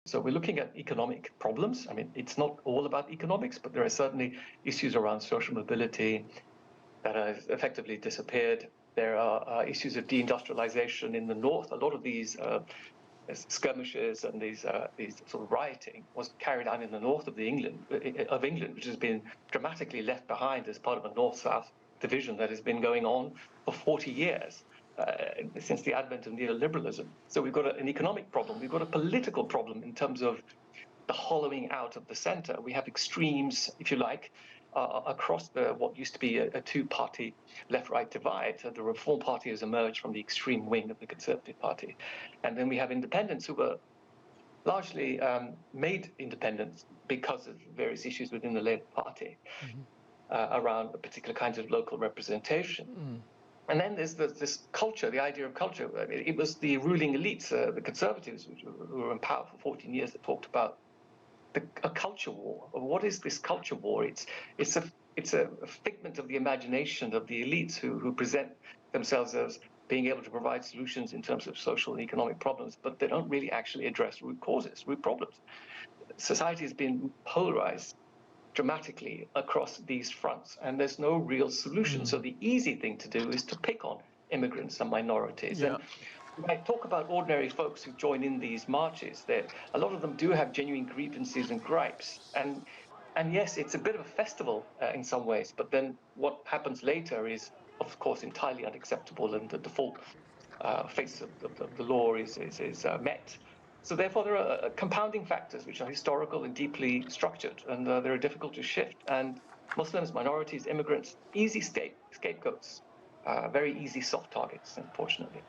So we're looking at economic problems. I mean, it's not all about economics, but there are certainly issues around social mobility that have effectively disappeared. There are issues of deindustrialization in the north. A lot of these skirmishes and these sort of rioting was carried out in the north of England, which has been dramatically left behind as part of a north-south division that has been going on for 40 years. Since the advent of neoliberalism. So we've got an economic problem, we've got a political problem in terms of the hollowing out of the center. We have extremes, if you like, across what used to be a two-party left-right divide. So the Reform Party has emerged from the extreme wing of the Conservative Party. And then we have independents who were largely made independent because of various issues within the Labour Party around particular kinds of local representation. And then there's this culture, the idea of culture. I mean, it was the ruling elites, the Conservatives, who were in power for 14 years, that talked about a culture war. What is this culture war? It's a figment of the imagination of the elites who present themselves as being able to provide solutions in terms of social and economic problems, but they don't really actually address root causes, root problems. Society has been polarized dramatically across these fronts, and there's no real solution. So the easy thing to do is to pick on immigrants and minorities. And when I talk about ordinary folks who join in these marches, a lot of them do have genuine grievances and gripes. And yes, it's a bit of a festival in some ways, but then what happens later is, of course, entirely unacceptable, and the default face of the law is met. So therefore, there are compounding factors which are historical and deeply structured, and they're difficult to shift. And Muslims, minorities, immigrants, easy scapegoats, very easy soft targets, unfortunately.